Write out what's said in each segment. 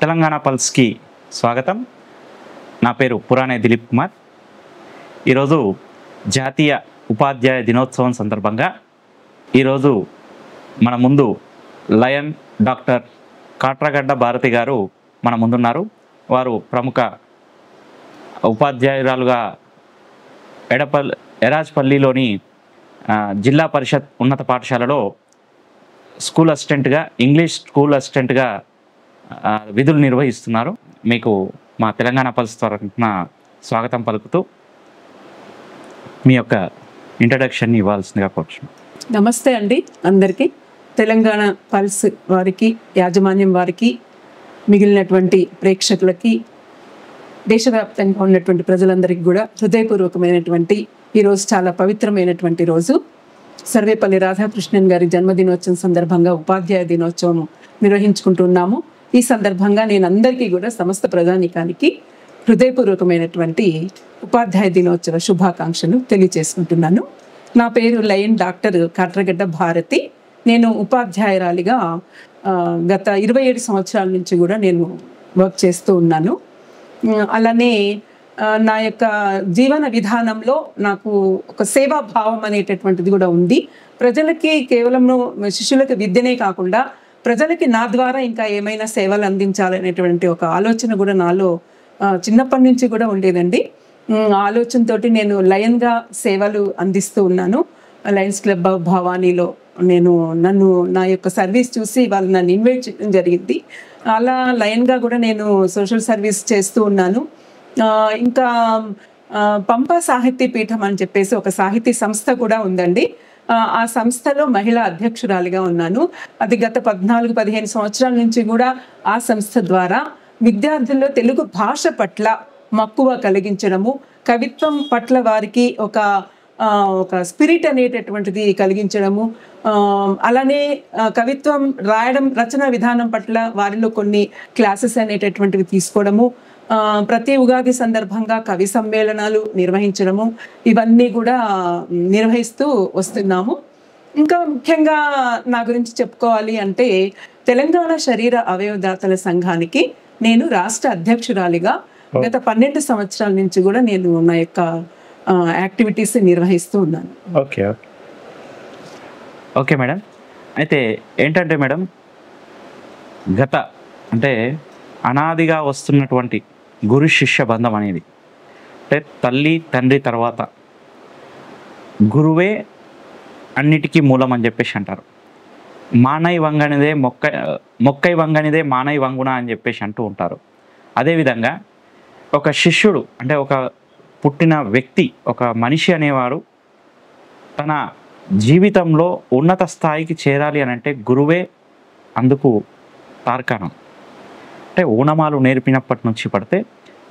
తెలంగాణ పల్స్కి స్వాగతం. నా పేరు పురాణే దిలీప్ కుమార్. ఈరోజు జాతీయ ఉపాధ్యాయ దినోత్సవం సందర్భంగా ఈరోజు మన ముందు లయన్ డాక్టర్ కాట్రగడ్డ భారతి గారు మన ముందున్నారు. వారు ప్రముఖ ఉపాధ్యాయురాలుగా ఎరాజ్పల్లిలోని జిల్లా పరిషత్ ఉన్నత పాఠశాలలో స్కూల్ అసిస్టెంట్గా, ఇంగ్లీష్ స్కూల్ అసిస్టెంట్గా విధులు నిర్వహిస్తున్నారు. మీకు మా తెలంగాణ పల్స్ తరఫున స్వాగతం పలుకుతూ మీ యొక్క ఇంట్రడక్షన్ని ఇవ్వాల్సిందిగా కోరుచున్నాను. నమస్తే అండి అందరికీ. తెలంగాణ పల్స్ వారికి, యాజమాన్యం వారికి, మిగిలినటువంటి ప్రేక్షకులకి, దేశవ్యాప్తంగా ఉన్నటువంటి ప్రజలందరికీ కూడా హృదయపూర్వకమైనటువంటి ఈరోజు చాలా పవిత్రమైనటువంటి రోజు. సర్వేపల్లి రాధాకృష్ణన్ గారి జన్మదినోత్సవం సందర్భంగా ఉపాధ్యాయ దినోత్సవం నిర్వహించుకుంటున్నాము. ఈ సందర్భంగా నేను అందరికీ కూడా సమస్త ప్రజానీకానికి హృదయపూర్వకమైనటువంటి ఉపాధ్యాయ దినోత్సవ శుభాకాంక్షలు తెలియజేసుకుంటున్నాను. నా పేరు లయన్ డాక్టర్ కాట్రగడ్డ భారతి. నేను ఉపాధ్యాయురాలిగా గత 27 సంవత్సరాల నుంచి కూడా నేను వర్క్ చేస్తూ ఉన్నాను. అలానే నా యొక్క జీవన విధానంలో నాకు ఒక సేవా భావం అనేటటువంటిది కూడా ఉంది. ప్రజలకి కేవలం శిష్యులకు విద్యనే కాకుండా ప్రజలకి నా ద్వారా ఇంకా ఏమైనా సేవలు అందించాలనేటువంటి ఒక ఆలోచన కూడా నాలో చిన్నప్పటి నుంచి కూడా ఉండేదండి. ఆలోచనతో నేను లయన్గా సేవలు అందిస్తూ ఉన్నాను. లయన్స్ క్లబ్ ఆఫ్ భవానీలో నన్ను నా యొక్క సర్వీస్ చూసి వాళ్ళు నన్ను ఇన్వైట్ చేయడం జరిగింది. అలా లయన్గా కూడా నేను సోషల్ సర్వీస్ చేస్తూ ఉన్నాను. ఇంకా పంపా సాహితీ పీఠం అని చెప్పేసి ఒక సాహితీ సంస్థ కూడా ఉందండి. ఆ సంస్థలో మహిళా అధ్యక్షురాలిగా ఉన్నాను. అది గత 14-15 సంవత్సరాల నుంచి కూడా ఆ సంస్థ ద్వారా విద్యార్థుల్లో తెలుగు భాష పట్ల మక్కువ కలిగించడము, కవిత్వం పట్ల వారికి ఒక స్పిరిట్ అనేటటువంటిది కలిగించడము, అలానే కవిత్వం రాయడం, రచన విధానం పట్ల వారిలో కొన్ని క్లాసెస్ అనేటటువంటివి తీసుకోవడము, ప్రతి ఉగాది సందర్భంగా కవి సమ్మేళనాలు నిర్వహించడము, ఇవన్నీ కూడా నిర్వహిస్తూ వస్తున్నాము. ఇంకా ముఖ్యంగా నా గురించి చెప్పుకోవాలి అంటే తెలంగాణ శరీర అవయవదాతల సంఘానికి నేను రాష్ట్ర అధ్యక్షురాలిగా గత 12 సంవత్సరాల నుంచి కూడా నేను నా యొక్క యాక్టివిటీస్ నిర్వహిస్తూ ఉన్నాను. Okay madam. అయితే ఏంటంటే మేడం, అంటే అనాదిగా వస్తున్నటువంటి గురు శిష్య బంధం అనేది, అంటే తల్లి తండ్రి తర్వాత గురువే అన్నిటికీ మూలం అని చెప్పేసి అంటారు. మానై వంగనిదే మొక్కై వంగనిదే మానై వంగున అని చెప్పేసి అంటూ ఉంటారు. అదేవిధంగా ఒక శిష్యుడు అంటే ఒక పుట్టిన వ్యక్తి, ఒక మనిషి అనేవారు తన జీవితంలో ఉన్నత స్థాయికి చేరాలి అని అంటే గురువే అందుకు తార్కాణం. అంటే ఓనమాలు నేర్పినప్పటి నుంచి పడితే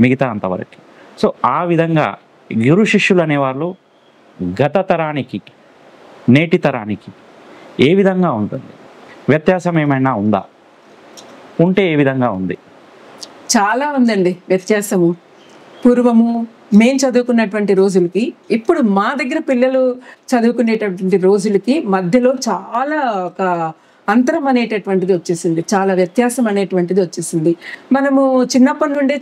మిగతా అంతవరకు. సో ఆ విధంగా గురు శిష్యులు అనేవాళ్ళు గత తరానికి నేటి తరానికి ఏ విధంగా ఉంటుంది? వ్యత్యాసం ఏమైనా ఉందా? ఉంటే ఏ విధంగా ఉంది? చాలా ఉందండి వ్యత్యాసము. పూర్వము మేము చదువుకున్నటువంటి రోజులకి, ఇప్పుడు మా దగ్గర పిల్లలు చదువుకునేటటువంటి రోజులకి మధ్యలో చాలా ఒక అంతరం అనేటటువంటిది వచ్చేసింది, చాలా వ్యత్యాసం అనేటువంటిది వచ్చేసింది. మనము చిన్నప్పటి నుండే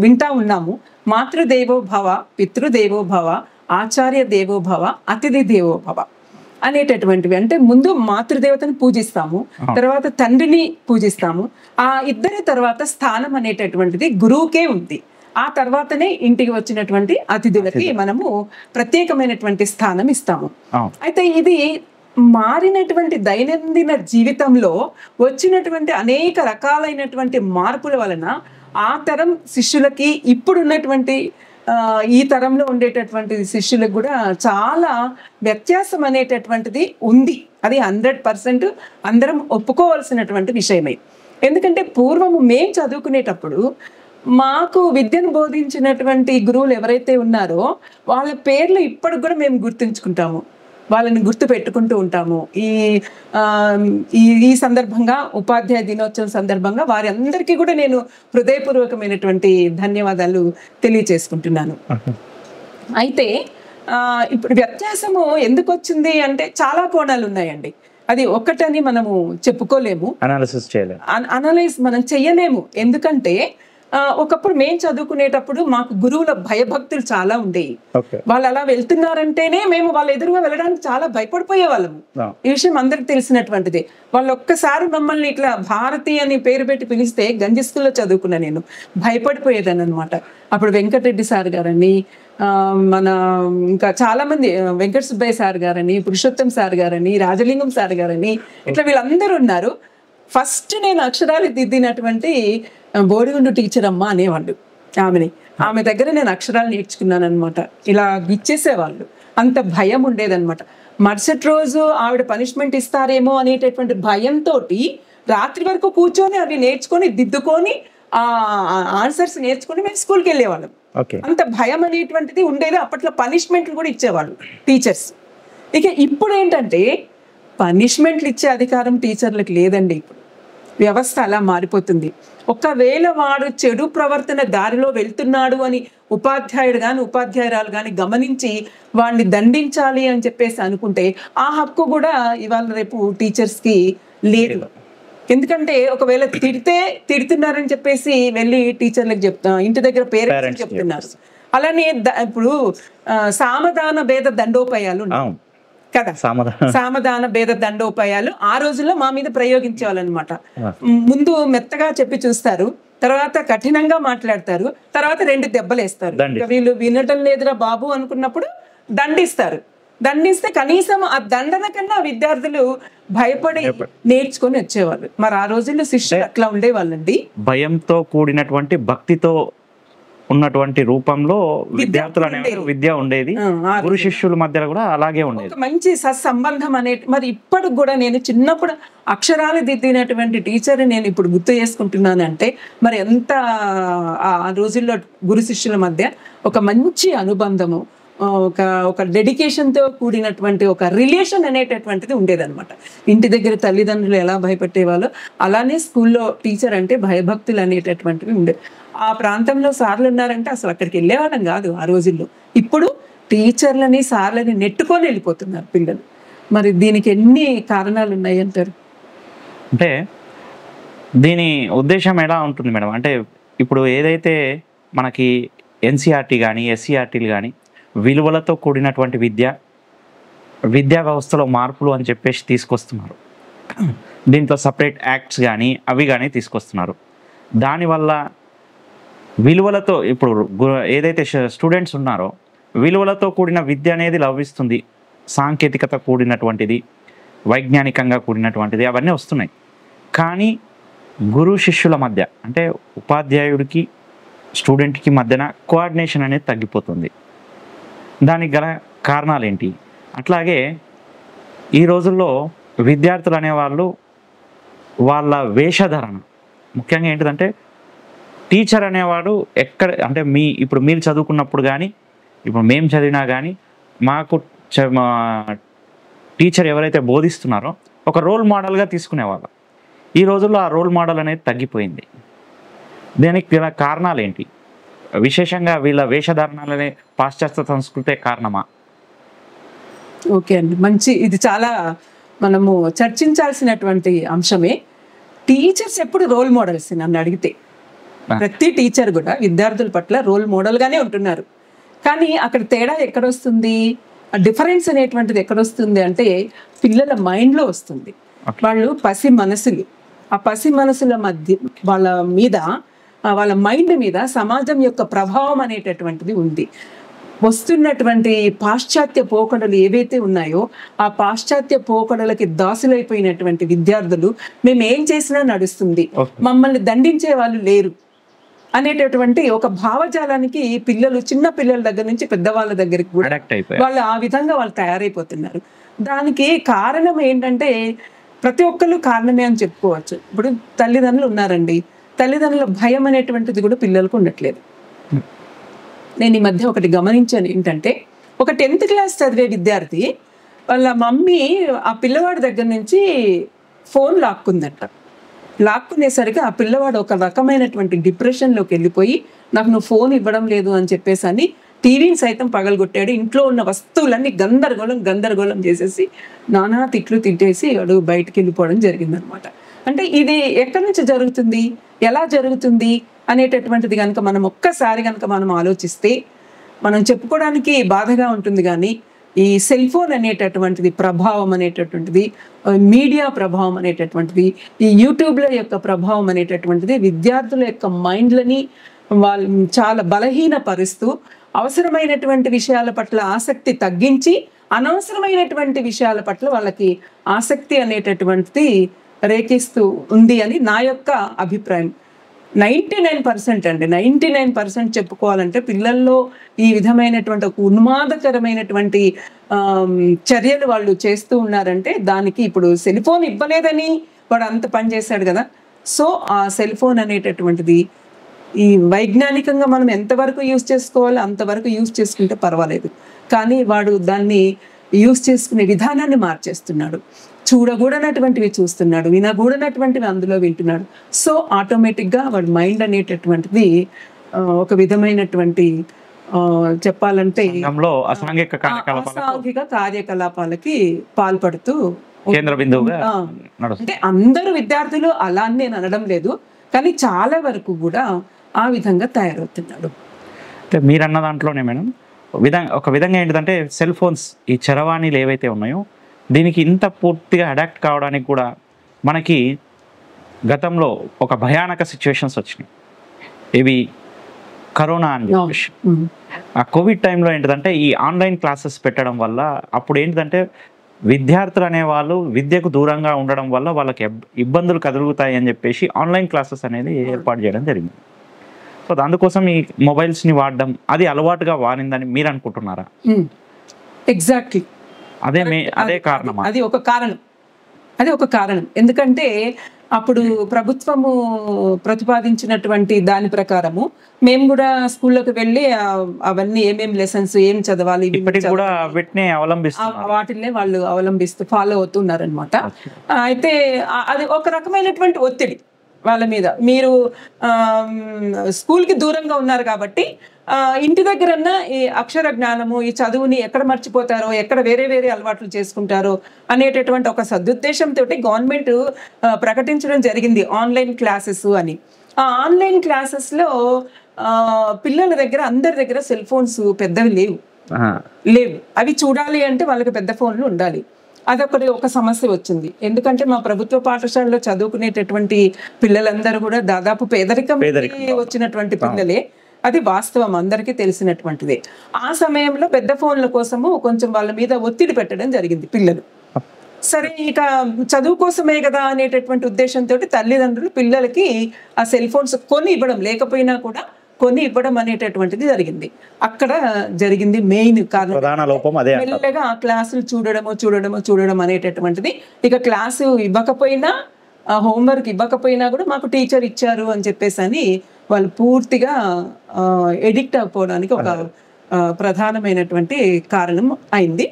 వింటా ఉన్నాము, మాతృదేవో భవ, పితృదేవో భవ, ఆచార్య దేవో భవ, అతిథి దేవో భవ అనేటటువంటివి. అంటే ముందు మాతృదేవతను పూజిస్తాము, తర్వాత తండ్రిని పూజిస్తాము. ఆ ఇద్దరి తర్వాత స్థానం అనేటటువంటిది గురువుకే ఉంది. ఆ తర్వాతనే ఇంటికి వచ్చినటువంటి అతిథులకి మనము ప్రత్యేకమైనటువంటి స్థానం ఇస్తాము. అయితే ఇది మారినటువంటి దైనందిన జీవితంలో వచ్చినటువంటి అనేక రకాలైనటువంటి మార్పుల వలన ఆ తరం శిష్యులకి ఇప్పుడున్నటువంటి ఈ తరంలో ఉండేటటువంటి శిష్యులకు కూడా చాలా వ్యత్యాసం అనేటటువంటిది ఉంది. అది 100% అందరం ఒప్పుకోవాల్సినటువంటి విషయమే. ఎందుకంటే పూర్వము మేము చదువుకునేటప్పుడు మాకు విద్యను బోధించినటువంటి గురువులు ఎవరైతే ఉన్నారో వాళ్ళ పేర్లు ఇప్పటికి కూడా మేము గుర్తుంచుకుంటాము, వాళ్ళని గుర్తు పెట్టుకుంటూ ఉంటాము. ఈ సందర్భంగా ఉపాధ్యాయ దినోత్సవం సందర్భంగా వారి అందరికీ కూడా నేను హృదయపూర్వకమైనటువంటి ధన్యవాదాలు తెలియజేసుకుంటున్నాను. అయితే ఇప్పుడు వ్యత్యాసము ఎందుకు వచ్చింది అంటే చాలా కోణాలు ఉన్నాయండి. అది ఒక్కటని మనము చెప్పుకోలేము, అనాలిసిస్ చేయలేదు. అనలైజ్ మనం చెయ్యలేము. ఎందుకంటే ఒకప్పుడు మేము చదువుకునేటప్పుడు మాకు గురువుల భయభక్తులు చాలా ఉండేవి. వాళ్ళు అలా వెళ్తున్నారంటేనే మేము వాళ్ళ ఎదురుగా వెళ్ళడానికి చాలా భయపడిపోయే వాళ్ళము. ఈ విషయం అందరికి తెలిసినటువంటిది. వాళ్ళు ఒక్కసారి మమ్మల్ని ఇట్లా భారతి అని పేరు పెట్టి పిలిస్తే గంజి స్కూల్లో చదువుకున్నా నేను, భయపడిపోయేదాన్ని అనమాట. అప్పుడు వెంకటరెడ్డి సార్ గారని, మన ఇంకా చాలా మంది, వెంకట సుబ్బయ్య సార్ గారని, పురుషోత్తం సార్ గారని, రాజలింగం సార్ గారని, ఇట్లా వీళ్ళందరూ ఉన్నారు. ఫస్ట్ నేను అక్షరాలు దిద్దినటువంటి బోడిగుండు టీచర్ అమ్మ అనేవాళ్ళు ఆమెని. ఆమె దగ్గర నేను అక్షరాలు నేర్చుకున్నాను అనమాట. ఇలా ఇచ్చేసేవాళ్ళు, అంత భయం ఉండేదన్నమాట. మరుసటి రోజు ఆవిడ పనిష్మెంట్ ఇస్తారేమో అనేటటువంటి భయంతో రాత్రి వరకు కూర్చొని అవి నేర్చుకొని దిద్దుకొని ఆన్సర్స్ నేర్చుకొని మేము స్కూల్కి వెళ్ళేవాళ్ళం. అంత భయం అనేటువంటిది ఉండేది. అప్పట్లో పనిష్మెంట్లు కూడా ఇచ్చేవాళ్ళు టీచర్స్. ఇక ఇప్పుడు ఏంటంటే పనిష్మెంట్లు ఇచ్చే అధికారం టీచర్లకు లేదండి. ఇప్పుడు వ్యవస్థ అలా మారిపోతుంది. ఒకవేళ వాడు చెడు ప్రవర్తన దారిలో వెళ్తున్నాడు అని ఉపాధ్యాయుడు కానీ ఉపాధ్యాయురాలు కానీ గమనించి వాడిని దండించాలి అని చెప్పేసి అనుకుంటే ఆ హక్కు కూడా ఇవాళ రేపు టీచర్స్కి లేదు. ఎందుకంటే ఒకవేళ తిడుతున్నారని చెప్పేసి వెళ్ళి టీచర్లకు ఇంటి దగ్గర పేరెంట్స్ చెప్తున్నారు. అలానే ఇప్పుడు సామధాన భేద దండోపాయాలు కదా, సామధాన భేద దండోపాయాలు ఆ రోజుల్లో మా మీద ప్రయోగించేవాళ్ళనమాట. ముందు మెత్తగా చెప్పి చూస్తారు, తర్వాత కఠినంగా మాట్లాడతారు, తర్వాత 2 దెబ్బలు వేస్తారు. వీళ్ళు వినటం లేదురా బాబు అనుకున్నప్పుడు దండిస్తారు. దండిస్తే కనీసం ఆ దండన కన్నా విద్యార్థులు భయపడి నేర్చుకొని వచ్చేవాళ్ళు. మరి ఆ రోజుల్లో శిష్యులు అట్లా ఉండేవాళ్ళండి. భయంతో కూడినటువంటి భక్తితో ఉన్నటువంటి రూపంలో విద్యార్థులు అనే విద్య ఉండేది. గురు శిష్యుల మధ్యలో కూడా అలాగే ఉండేది. మంచి సత్సంబంధం అనే. మరి ఇప్పటికి కూడా నేను చిన్నప్పుడు అక్షరాలు దిద్దినటువంటి టీచర్ నేను ఇప్పుడు గుర్తు చేసుకుంటున్నానంటే మరి ఎంత ఆ రోజుల్లో గురు శిష్యుల మధ్య ఒక మంచి అనుబంధము, ఒక డెడికేషన్తో కూడినటువంటి ఒక రిలేషన్ అనేటటువంటిది ఉండేదన్నమాట. ఇంటి దగ్గర తల్లిదండ్రులు ఎలా భయపెట్టేవాళ్ళో అలానే స్కూల్లో టీచర్ అంటే భయభక్తులు అనేటటువంటివి ఉండేవి. ఆ ప్రాంతంలో సార్లు ఉన్నారంటే అసలు అక్కడికి వెళ్ళేవాళ్ళం కాదు ఆ రోజుల్లో. ఇప్పుడు టీచర్లని సార్లని నెట్టుకొని వెళ్ళిపోతున్నారు పిల్లలు. మరి దీనికి ఎన్ని కారణాలు ఉన్నాయి అంటారు? అంటే దీని ఉద్దేశం ఎలా ఉంటుంది మేడం అంటే ఇప్పుడు ఏదైతే మనకి ఎన్సీఆర్టీ కానీ ఎస్సీఆర్టీలు కానీ విలువలతో కూడినటువంటి విద్యా వ్యవస్థలో మార్పులు అని చెప్పేసి తీసుకొస్తున్నారు. దీంట్లో సపరేట్ యాక్ట్స్ కానీ అవి కానీ తీసుకొస్తున్నారు. దానివల్ల విలువలతో ఇప్పుడు ఏదైతే స్టూడెంట్స్ ఉన్నారో విలువలతో కూడిన విద్య అనేది లభిస్తుంది. సాంకేతికత కూడినటువంటిది, వైజ్ఞానికంగా కూడినటువంటిది అవన్నీ వస్తున్నాయి. కానీ గురు శిష్యుల మధ్య అంటే ఉపాధ్యాయుడికి స్టూడెంట్కి మధ్యన కోఆర్డినేషన్ అనేది తగ్గిపోతుంది. దానికి గల కారణాలు ఏంటి? అట్లాగే ఈ రోజుల్లో విద్యార్థులు అనేవాళ్ళు వాళ్ళ వేషధారణ ముఖ్యంగా ఏంటిదంటే టీచర్ అనేవాడు ఎక్కడ అంటే ఇప్పుడు మీరు చదువుకున్నప్పుడు కానీ ఇప్పుడు మేము చదివినా కానీ మాకు టీచర్ ఎవరైతే బోధిస్తున్నారో ఒక రోల్ మోడల్గా తీసుకునేవాళ్ళు. ఈ రోజుల్లో ఆ రోల్ మోడల్ అనేది తగ్గిపోయింది. దీనికి గల కారణాలు ఏంటి? విశేషంగా వీళ్ళ వేషధారణలనే పాశ్చాత్య సంస్కృతే కారణమా? ఓకే అండి, మంచి, ఇది చాలా మనము చర్చించాల్సినటువంటి అంశమే. టీచర్స్ ఎప్పుడు రోల్ మోడల్స్ నన్ను అడిగితే. ప్రతి టీచర్ కూడా విద్యార్థుల పట్ల రోల్ మోడల్గానే ఉంటున్నారు. కానీ అక్కడ తేడా ఎక్కడొస్తుంది, డిఫరెన్స్ అనేటువంటిది ఎక్కడొస్తుంది అంటే పిల్లల మైండ్లో వస్తుంది. వాళ్ళు పసి మనసులు, ఆ పసి మనసుల మధ్య వాళ్ళ మైండ్ మీద సమాజం యొక్క ప్రభావం అనేటటువంటిది ఉంది. వస్తున్నటువంటి పాశ్చాత్య పోకడలు ఏవైతే ఉన్నాయో ఆ పాశ్చాత్య పోకడలకి దాసులైపోయినటువంటి విద్యార్థులు మేము ఏం చేసినా నడుస్తుంది, మమ్మల్ని దండించే వాళ్ళు లేరు అనేటటువంటి ఒక భావజాలానికి పిల్లలు, చిన్న పిల్లల దగ్గర నుంచి పెద్దవాళ్ళ దగ్గరికి కూడా వాళ్ళు ఆ విధంగా వాళ్ళు తయారైపోతున్నారు. దానికి కారణం ఏంటంటే ప్రతి ఒక్కరు కారణమే అని చెప్పుకోవచ్చు. ఇప్పుడు తల్లిదండ్రులు ఉన్నారండి, తల్లిదండ్రుల భయం అనేటువంటిది కూడా పిల్లలకు ఉండట్లేదు. నేను ఈ మధ్య ఒకటి గమనించాను ఏంటంటే ఒక 10th క్లాస్ చదివే విద్యార్థి వాళ్ళ మమ్మీ ఆ పిల్లవాడి దగ్గర నుంచి ఫోన్ లాక్కుందంట. లాక్కునేసరికి ఆ పిల్లవాడు ఒక రకమైనటువంటి డిప్రెషన్లోకి వెళ్ళిపోయి నాకు నువ్వు ఫోన్ ఇవ్వడం లేదు అని చెప్పేసి అని టీవీని సైతం పగలగొట్టాడు. ఇంట్లో ఉన్న వస్తువులన్నీ గందరగోళం చేసేసి నానా తిట్లు తిట్టేసి వాడు బయటికి వెళ్ళిపోవడం జరిగిందనమాట. అంటే ఇది ఎక్కడి నుంచి జరుగుతుంది, ఎలా జరుగుతుంది అనేటటువంటిది కనుక మనం ఒక్కసారి కనుక మనం ఆలోచిస్తే మనం చెప్పుకోవడానికి బాధగా ఉంటుంది. కానీ ఈ సెల్ ఫోన్ అనేటటువంటిది ప్రభావం అనేటటువంటిది, మీడియా ప్రభావం అనేటటువంటిది, ఈ యూట్యూబ్ల యొక్క ప్రభావం అనేటటువంటిది విద్యార్థుల యొక్క మైండ్లని వాళ్ళు చాలా బలహీనపరుస్తూ అవసరమైనటువంటి విషయాల పట్ల ఆసక్తి తగ్గించి అనవసరమైనటువంటి విషయాల పట్ల వాళ్ళకి ఆసక్తి అనేటటువంటిది రేకిస్తూ ఉంది అని నా యొక్క అభిప్రాయం. 99% అండి, 99% చెప్పుకోవాలంటే పిల్లల్లో ఈ విధమైనటువంటి ఒక ఉన్మాదకరమైనటువంటి చర్యలు వాళ్ళు చేస్తూ ఉన్నారంటే దానికి ఇప్పుడు సెల్ ఫోన్ ఇవ్వలేదని వాడు అంత పని చేశాడు కదా. సో ఆ సెల్ ఫోన్ అనేటటువంటిది ఈ వైజ్ఞానికంగా మనం ఎంతవరకు యూజ్ చేసుకోవాలో అంతవరకు యూజ్ చేసుకుంటే పర్వాలేదు. కానీ వాడు దాన్ని యూజ్ చేసుకునే విధానాన్ని మార్చేస్తున్నాడు. చూడకూడనటువంటివి చూస్తున్నాడు, వినకూడనటువంటివి అందులో వింటున్నాడు. సో ఆటోమేటిక్గా వాడి మైండ్ అనేటటువంటిది ఒక విధమైనటువంటి చెప్పాలంటే అసాంఘిక కార్యకలాపాలకి పాల్పడుతూ కేంద్ర బిందువుగా అంటే అందరూ విద్యార్థులు అలా అని నేను అనడం లేదు, కానీ చాలా వరకు కూడా ఆ విధంగా తయారవుతున్నాడు. అంటే మీరు అన్న దాంట్లోనే మేడం ఒక విధంగా ఏంటంటే సెల్ ఫోన్స్ ఈ చరవాణిలు ఏవైతే ఉన్నాయో దీనికి ఇంత పూర్తిగా అడాప్ట్ కావడానికి కూడా మనకి గతంలో ఒక భయానక సిచ్యువేషన్స్ వచ్చినాయి. ఇవి కరోనా అని చెప్పేసి ఆ కోవిడ్ టైంలో ఏంటంటే ఈ ఆన్లైన్ క్లాసెస్ పెట్టడం వల్ల అప్పుడు ఏంటంటే విద్యార్థులు అనేవాళ్ళు విద్యకు దూరంగా ఉండడం వల్ల వాళ్ళకి ఇబ్బందులు కలుగుతాయి అని చెప్పేసి ఆన్లైన్ క్లాసెస్ అనేది ఏర్పాటు చేయడం జరిగింది. సో అందుకోసం ఈ మొబైల్స్ని వాడడం అది అలవాటుగా వారిందని మీరు అనుకుంటున్నారా? ఎగ్జాక్ట్లీ అదే కారణం. అది ఒక కారణం. ఎందుకంటే అప్పుడు ప్రభుత్వము ప్రతిపాదించినటువంటి దాని ప్రకారము మేము కూడా స్కూల్లోకి వెళ్ళి అవన్నీ ఏమేమి లెసన్స్ ఏం చదవాలి వాటినే వాళ్ళు అవలంబిస్తూ ఫాలో అవుతున్నారనమాట. అయితే అది ఒక రకమైనటువంటి ఒత్తిడి వాళ్ళ మీద. మీరు స్కూల్కి దూరంగా ఉన్నారు కాబట్టి ఇంటి దగ్గరన్నా ఈ అక్షర జ్ఞానము ఈ చదువుని ఎక్కడ మర్చిపోతారో, ఎక్కడ వేరే వేరే అలవాట్లు చేసుకుంటారో అనేటటువంటి ఒక సదుద్దేశంతో గవర్నమెంట్ ప్రకటించడం జరిగింది ఆన్లైన్ క్లాసెస్ అని. ఆ ఆన్లైన్ క్లాసెస్లో పిల్లల దగ్గర అందరి దగ్గర సెల్ ఫోన్స్ పెద్దవి లేవు. అవి చూడాలి అంటే వాళ్ళకి పెద్ద ఫోన్లు ఉండాలి. అదొకటి ఒక సమస్య వచ్చింది. ఎందుకంటే మా ప్రభుత్వ పాఠశాలలో చదువుకునేటటువంటి పిల్లలందరూ కూడా దాదాపు పేదరికం వచ్చినటువంటి పిల్లలే. అది వాస్తవం, అందరికీ తెలిసినటువంటిదే. ఆ సమయంలో పెద్ద ఫోన్ల కోసము కొంచెం వాళ్ళ మీద ఒత్తిడి పెట్టడం జరిగింది పిల్లలు. సరే ఇక చదువు కోసమే కదా అనేటటువంటి ఉద్దేశంతో తల్లిదండ్రులు పిల్లలకి ఆ సెల్ ఫోన్స్ కొని ఇవ్వడం, లేకపోయినా కూడా కొని ఇవ్వడం అనేటటువంటిది జరిగింది. అక్కడ జరిగింది మెయిన్ కారణం. మెల్లగా ఆ క్లాసులు చూడడం అనేటటువంటిది. ఇక క్లాసు ఇవ్వకపోయినా హోంవర్క్ ఇవ్వకపోయినా కూడా మాకు టీచర్ ఇచ్చారు అని చెప్పేసి అని వాళ్ళు పూర్తిగా ఎడిక్ట్ అయిపోవడానికి ఒక ప్రధానమైనటువంటి కారణం అయింది.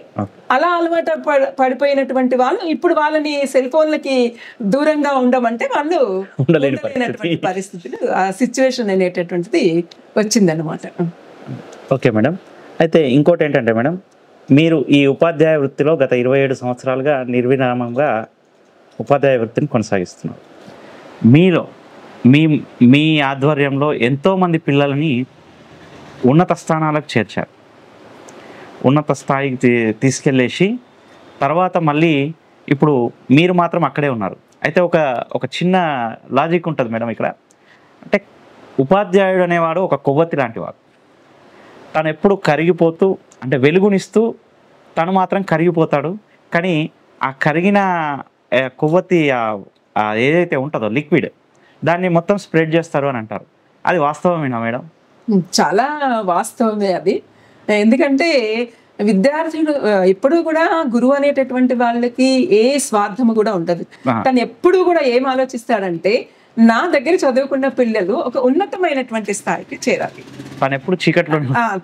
అలా అలవాటు పడిపోయినటువంటి వాళ్ళు ఇప్పుడు వాళ్ళని సెల్ ఫోన్లకి దూరంగా ఉండమంటే వాళ్ళు ఉండలేనటువంటి పరిస్థితులు, ఆ సిచ్యువేషన్ అనేటటువంటిది వచ్చిందనమాట. Okay madam. అయితే ఇంకోటి ఏంటంటే మేడం, మీరు ఈ ఉపాధ్యాయ వృత్తిలో గత 27 సంవత్సరాలుగా నిర్విరామంగా ఉపాధ్యాయ వృత్తిని కొనసాగిస్తున్నారు. మీ ఆధ్వర్యంలో ఎంతోమంది పిల్లలని ఉన్నత స్థానాలకు చేర్చారు, ఉన్నత స్థాయికి తీసుకెళ్ళేసి తర్వాత మళ్ళీ ఇప్పుడు మీరు మాత్రం అక్కడే ఉన్నారు. అయితే ఒక చిన్న లాజిక్ ఉంటుంది మేడం ఇక్కడ. అంటే ఉపాధ్యాయుడు అనేవాడు ఒక కొవ్వొత్తి లాంటివాడు. తను ఎప్పుడు కరిగిపోతూ అంటే వెలుగునిస్తూ తను మాత్రం కరిగిపోతాడు. కానీ ఆ కరిగిన కొవ్వొత్తి ఏదైతే ఉంటుందో లిక్విడ్ దాన్ని మొత్తం స్ప్రెడ్ చేస్తారు అని అంటారు. అది వాస్తవమేనా మేడం? చాలా వాస్తవమే అది. ఎందుకంటే విద్యార్థులు ఎప్పుడు కూడా గురువు అనేటటువంటి వాళ్ళకి ఏ స్వార్థము కూడా ఉండదు. తను ఎప్పుడు కూడా ఏం ఆలోచిస్తాడంటే నా దగ్గర చదువుకున్న పిల్లలు ఒక ఉన్నతమైనటువంటి స్థాయికి చేరాలి. తను ఎప్పుడు చీకట్లో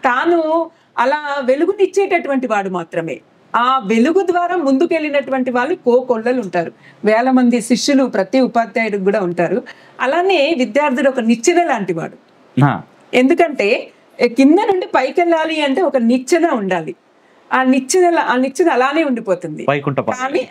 తాను అలా వెలుగునిచ్చేటటువంటి వాడు మాత్రమే. ఆ వెలుగు ద్వారా ముందుకెళ్ళినటువంటి వాళ్ళు కోకొల్లలు ఉంటారు, వేల మంది శిష్యులు ప్రతి ఉపాధ్యాయుడికి కూడా ఉంటారు. అలానే విద్యార్థుడు ఒక నిచ్చెన లాంటి వాడు. ఎందుకంటే కింద నుండి పైకి వెళ్ళాలి అంటే ఒక నిచ్చెన ఉండాలి. ఆ నిచ్చెన అలానే ఉండిపోతుంది. కానీ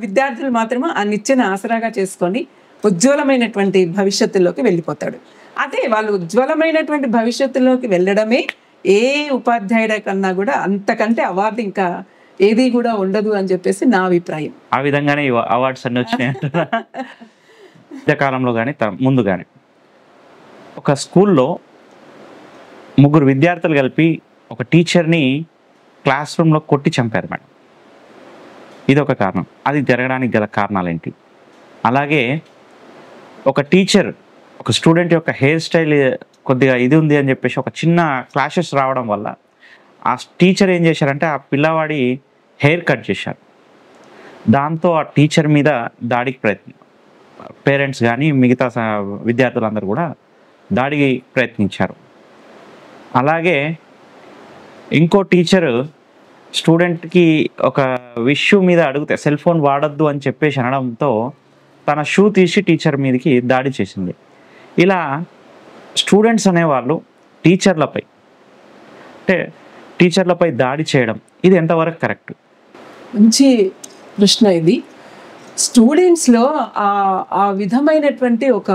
విద్యార్థులు మాత్రమే ఆ నిచ్చెన ఆసరాగా చేసుకొని ఉజ్వలమైనటువంటి భవిష్యత్తులోకి వెళ్ళిపోతాడు. అదే వాళ్ళు ఉజ్వలమైనటువంటి భవిష్యత్తులోకి వెళ్ళడమే ఏ ఉపాధ్యాయుడ కన్నా కూడా అంతకంటే అవార్డు ఇంకా ఏది కూడా ఉండదు అని చెప్పేసి నా అభిప్రాయం. ఆ విధంగానే అవార్డ్స్ అన్ని వచ్చినాయి మధ్యకాలంలో కానీ ముందు కానీ. ఒక స్కూల్లో 3 విద్యార్థులు కలిపి ఒక టీచర్ని క్లాస్ రూమ్లో కొట్టి చంపారు మేడం. ఇది ఒక కారణం. అది జరగడానికి గల కారణాలు ఏంటి? అలాగే ఒక టీచర్ ఒక స్టూడెంట్ యొక్క హెయిర్ స్టైల్ కొద్దిగా ఇది ఉంది అని చెప్పేసి ఒక చిన్న క్లాషెస్ రావడం వల్ల ఆ టీచర్ ఏం చేశారంటే ఆ పిల్లవాడి హెయిర్ కట్ చేశారు. దాంతో ఆ టీచర్ మీద దాడికి పేరెంట్స్ కానీ మిగతా విద్యార్థులందరూ కూడా దాడికి ప్రయత్నించారు. అలాగే ఇంకో టీచరు స్టూడెంట్కి ఒక విషయం మీద అడిగితే సెల్ ఫోన్ వాడద్దు అని చెప్పేసి అనడంతో తన షూ తీసి టీచర్ మీదకి దాడి చేసింది. ఇలా స్టూడెంట్స్ అనేవాళ్ళు టీచర్లపై దాడి చేయడం ఇది ఎంతవరకు కరెక్ట్? మంచి ప్రశ్న ఇది. స్టూడెంట్స్లో ఆ విధమైనటువంటి ఒక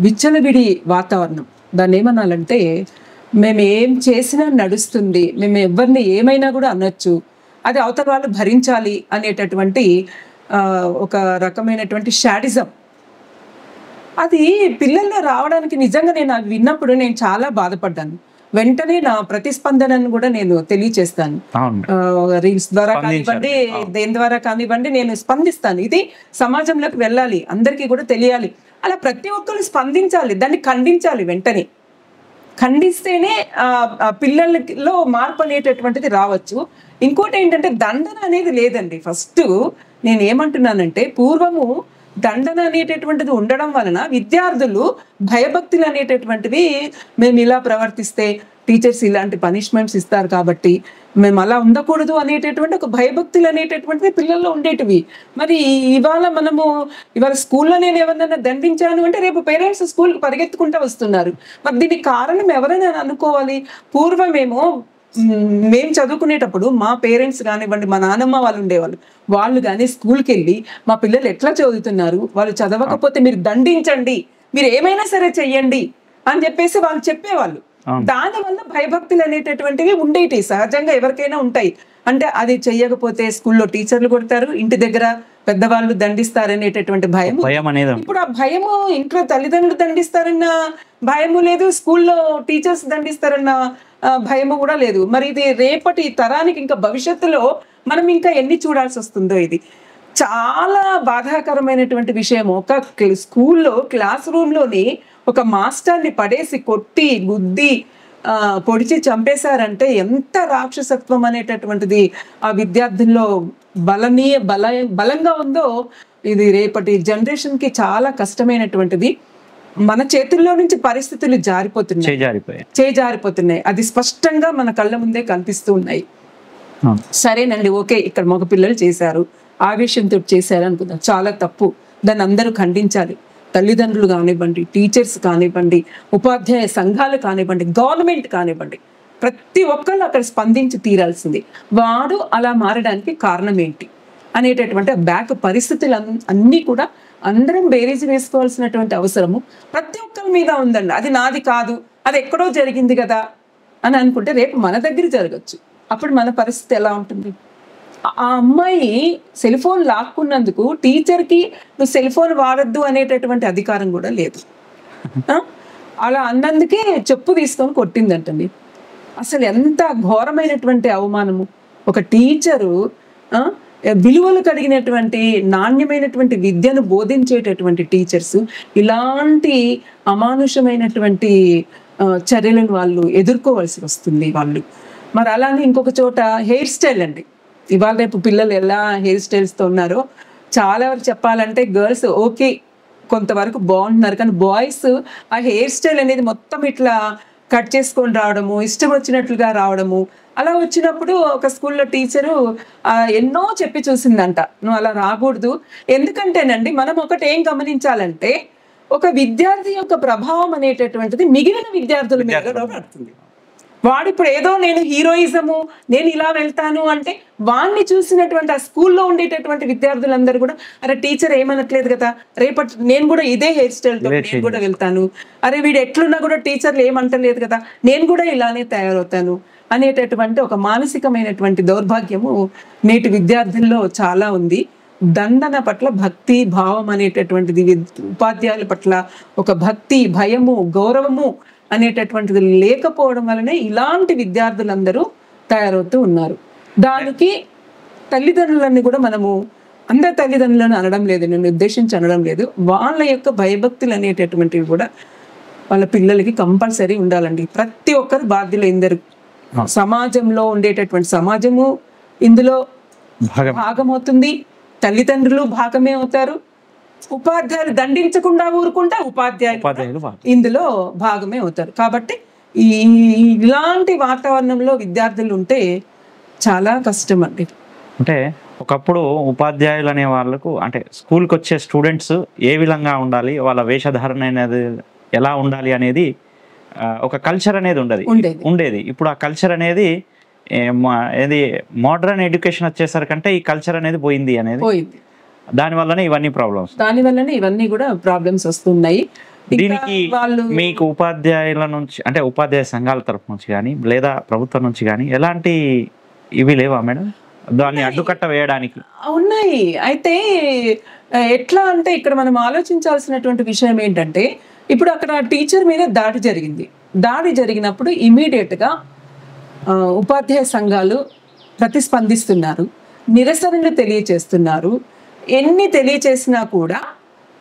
విచ్చలవిడి వాతావరణం, దాన్ని ఏమనాలంటే మేము ఏం చేసినా నడుస్తుంది, మేము ఎవరిని ఏమైనా కూడా అనొచ్చు, అది అవతల వాళ్ళు భరించాలి అనేటటువంటి ఒక రకమైనటువంటి షాడిజం అది పిల్లల్లో రావడానికి నిజంగా నేను అది విన్నప్పుడు నేను చాలా బాధపడ్డాను. వెంటనే నా ప్రతిస్పందనను కూడా నేను తెలియచేస్తాను. రీల్స్ ద్వారా కానివ్వండి, దేని ద్వారా కానివ్వండి, నేను స్పందిస్తాను. ఇది సమాజంలోకి వెళ్ళాలి, అందరికీ కూడా తెలియాలి. అలా ప్రతి ఒక్కరు స్పందించాలి, దాన్ని ఖండించాలి. వెంటనే ఖండిస్తేనే పిల్లల్లో మార్పు అనేటటువంటిది రావచ్చు. ఇంకోటి ఏంటంటే దండన అనేది లేదండి. ఫస్ట్ నేను ఏమంటున్నానంటే పూర్వము దండన అనేటటువంటిది ఉండడం వలన విద్యార్థులు భయభక్తులు అనేటటువంటివి, మేము ఇలా ప్రవర్తిస్తే టీచర్స్ ఇలాంటి పనిష్మెంట్స్ ఇస్తారు కాబట్టి మేము అలా ఉండకూడదు అనేటటువంటి ఒక భయభక్తులు అనేటటువంటివి పిల్లల్లో ఉండేటివి. మరి ఇవాళ స్కూల్లో నేను ఎవరినైనా దండించాను అంటే రేపు పేరెంట్స్ స్కూల్కి పరిగెత్తుకుంటూ వస్తున్నారు. మరి దీనికి కారణం ఎవరైనా అనుకోవాలి. పూర్వమేమో మేము చదువుకునేటప్పుడు మా పేరెంట్స్ కానివ్వండి, మా నాన్నమ్మ వాళ్ళు ఉండేవాళ్ళు, వాళ్ళు కానీ స్కూల్కి వెళ్ళి మా పిల్లలు ఎట్లా చదువుతున్నారు, వాళ్ళు చదవకపోతే మీరు దండించండి, మీరు ఏమైనా సరే చెయ్యండి అని చెప్పేసి వాళ్ళు చెప్పేవాళ్ళు. దానివల్ల భయభక్తులు అనేటటువంటివి ఉండేవి, సహజంగా ఎవరికైనా ఉంటాయి. అంటే అది చెయ్యకపోతే స్కూల్లో టీచర్లు కొడతారు, ఇంటి దగ్గర పెద్దవాళ్ళు దండిస్తారు అనేటటువంటి భయం. ఇప్పుడు ఆ భయము ఇంట్లో తల్లిదండ్రులు దండిస్తారన్న భయము లేదు, స్కూల్లో టీచర్స్ దండిస్తారన్న భయము కూడా లేదు. మరి ఇది రేపటి తరానికి ఇంకా భవిష్యత్తులో మనం ఇంకా ఎన్ని చూడాల్సి వస్తుందో. ఇది చాలా బాధాకరమైనటువంటి విషయం. ఒక స్కూల్లో క్లాస్ రూమ్లోని ఒక మాస్టర్ని పడేసి కొట్టి గుద్ది పొడిచి చంపేశారంటే ఎంత రాక్షసత్వం అనేటటువంటిది ఆ విద్యార్థుల్లో బలంగా ఉందో. ఇది రేపటి జనరేషన్కి చాలా కష్టమైనటువంటిది. మన చేతుల్లో నుంచి పరిస్థితులు జారిపోతున్నాయి. అది స్పష్టంగా మన కళ్ళ ముందే కనిపిస్తూ ఉన్నాయి. సరేనండి, ఓకే, ఇక్కడ మగ పిల్లలు చేశారు, ఆవేశంతో చేశారు అనుకుందాం, చాలా తప్పు, దాన్ని అందరూ ఖండించాలి. తల్లిదండ్రులు కానివ్వండి, టీచర్స్ కానివ్వండి, ఉపాధ్యాయ సంఘాలు కానివ్వండి, గవర్నమెంట్ కానివ్వండి, ప్రతి ఒక్కళ్ళు అక్కడ స్పందించి తీరాల్సింది. వాడు అలా మారడానికి కారణం ఏంటి అనేటటువంటి బ్యాక్ పరిస్థితులు అన్నీ కూడా అందరం బేరీజు వేసుకోవాల్సినటువంటి అవసరము ప్రతి ఒక్కరి మీద ఉందండి. అది నాది కాదు, అది ఎక్కడో జరిగింది కదా అని అనుకుంటే రేపు మన దగ్గర జరగచ్చు. అప్పుడు మన పరిస్థితి ఎలా ఉంటుంది? ఆ అమ్మాయి సెల్ ఫోన్ లాక్కున్నందుకు టీచర్కి నువ్వు సెల్ ఫోన్ వాడద్దు అనేటటువంటి అధికారం కూడా లేదు. అలా అన్నందుకే చెప్పు తీసుకొని కొట్టిందంటండి. అసలు ఎంత ఘోరమైనటువంటి అవమానము. ఒక టీచరు విలువలు కలిగినటువంటి నాణ్యమైనటువంటి విద్యను బోధించేటటువంటి టీచర్స్ ఇలాంటి అమానుషమైనటువంటి చర్యలను వాళ్ళు ఎదుర్కోవాల్సి వస్తుంది వాళ్ళు. మరి అలానే ఇంకొక చోట హెయిర్ స్టైల్ అండి. ఇవాళ రేపు పిల్లలు ఎలా హెయిర్ స్టైల్స్తో ఉన్నారో చాలా వరకు చెప్పాలంటే గర్ల్స్ ఓకే కొంతవరకు బాగుంటున్నారు, కానీ బాయ్స్ ఆ హెయిర్ స్టైల్ అనేది మొత్తం ఇట్లా కట్ చేసుకొని రావడము, ఇష్టం వచ్చినట్లుగా రావడము. అలా వచ్చినప్పుడు ఒక స్కూల్లో టీచరు ఎన్నో చెప్పి చూసిందంట, నువ్వు అలా రాకూడదు. ఎందుకంటేనండి మనం ఒకటి ఏం గమనించాలంటే ఒక విద్యార్థి యొక్క ప్రభావం అనేటటువంటిది మిగిలిన విద్యార్థుల మీద కూడా పడుతుంది. వాడు ఇప్పుడు ఏదో నేను హీరోయిజము, నేను ఇలా వెళ్తాను అంటే వాడిని చూసినటువంటి ఆ స్కూల్లో ఉండేటటువంటి విద్యార్థులందరూ కూడా అరే టీచర్ ఏమనట్లేదు కదా, రేపటి నేను కూడా ఇదే హెయిర్ స్టైల్ నేను కూడా వెళ్తాను, అరే వీడు ఎట్లున్నా కూడా టీచర్లు ఏమంటలేదు కదా, నేను కూడా ఇలానే తయారవుతాను అనేటటువంటి ఒక మానసికమైనటువంటి దౌర్భాగ్యము నేటి విద్యార్థుల్లో చాలా ఉంది. దండన పట్ల భక్తి భావం అనేటటువంటిది, ఉపాధ్యాయుల పట్ల ఒక భక్తి, భయము, గౌరవము అనేటటువంటిది లేకపోవడం వలనే ఇలాంటి విద్యార్థులందరూ తయారవుతూ ఉన్నారు. దానికి తల్లిదండ్రులని కూడా మనము అందరి తల్లిదండ్రులను అనడం లేదు, నేను ఉద్దేశించి అనడం లేదు, వాళ్ళ యొక్క భయభక్తులు అనేటటువంటివి కూడా వాళ్ళ పిల్లలకి కంపల్సరీ ఉండాలండి. ప్రతి ఒక్కరు బాధ్యులు. ఇందరు సమాజంలో ఉండేటటువంటి సమాజము ఇందులో భాగమవుతుంది, తల్లిదండ్రులు భాగమే అవుతారు, ఉపాధ్యాయులు దండించకుండా ఊరుకుంటే ఉపాధ్యాయులు ఇందులో భాగమే అవుతారు. కాబట్టి ఇలాంటి వాతావరణంలో విద్యార్థులు ఉంటే చాలా కష్టం అండి. అంటే ఒకప్పుడు ఉపాధ్యాయులు అనే వాళ్ళకు అంటే స్కూల్కి వచ్చే స్టూడెంట్స్ ఏ విధంగా ఉండాలి, వాళ్ళ వేషధారణ అనేది ఎలా ఉండాలి అనేది ఒక కల్చర్ అనేది ఉండేది. ఇప్పుడు ఆ కల్చర్ అనేది ఏది మోడర్న్ ఎడ్యుకేషన్ వచ్చేసరికంటే ఈ కల్చర్ అనేది పోయింది. దానివల్లనే ఇవన్నీ కూడా ప్రాబ్లమ్స్ వస్తున్నాయి. దీనికి మీకు ఉపాధ్యాయుల నుంచి అంటే ఉపాధ్యాయ సంఘాల తరఫు నుంచి కానీ లేదా ప్రభుత్వం నుంచి కానీ ఎలాంటి ఇవి లేవా మేడం దాన్ని అడ్డుకట్ట వేయడానికి? ఉన్నాయి. అయితే ఎట్లా అంటే ఇక్కడ మనం ఆలోచించాల్సినటువంటి విషయం ఏంటంటే, ఇప్పుడు అక్కడ టీచర్ మీద దాడి జరిగినప్పుడు ఇమీడియట్గా ఉపాధ్యాయ సంఘాలు ప్రతిస్పందిస్తున్నారు, నిరసనలు తెలియచేస్తున్నారు. ఎన్ని తెలియచేసినా కూడా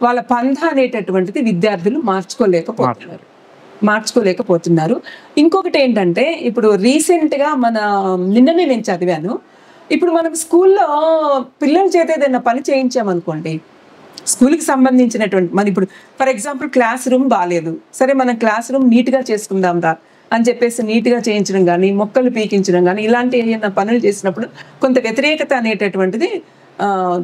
వాళ్ళ పంథ అనేటటువంటిది విద్యార్థులు మార్చుకోలేకపోతున్నారు. ఇంకొకటి ఏంటంటే, ఇప్పుడు రీసెంట్గా నిన్ననే నేను చదివాను, ఇప్పుడు మనం స్కూల్లో పిల్లల చేత ఏదైనా పని చేయించామనుకోండి, స్కూల్కి సంబంధించినటువంటి మన ఇప్పుడు ఫర్ ఎగ్జాంపుల్ క్లాస్ రూమ్ బాగాలేదు, సరే మనం క్లాస్ రూమ్ నీట్గా చేసుకుందాం రా అని చెప్పేసి నీట్గా చేయించడం కానీ, మొక్కలు పీకించడం కానీ, ఇలాంటి ఏదైనా పనులు చేసినప్పుడు కొంత వ్యతిరేకత అనేటటువంటిది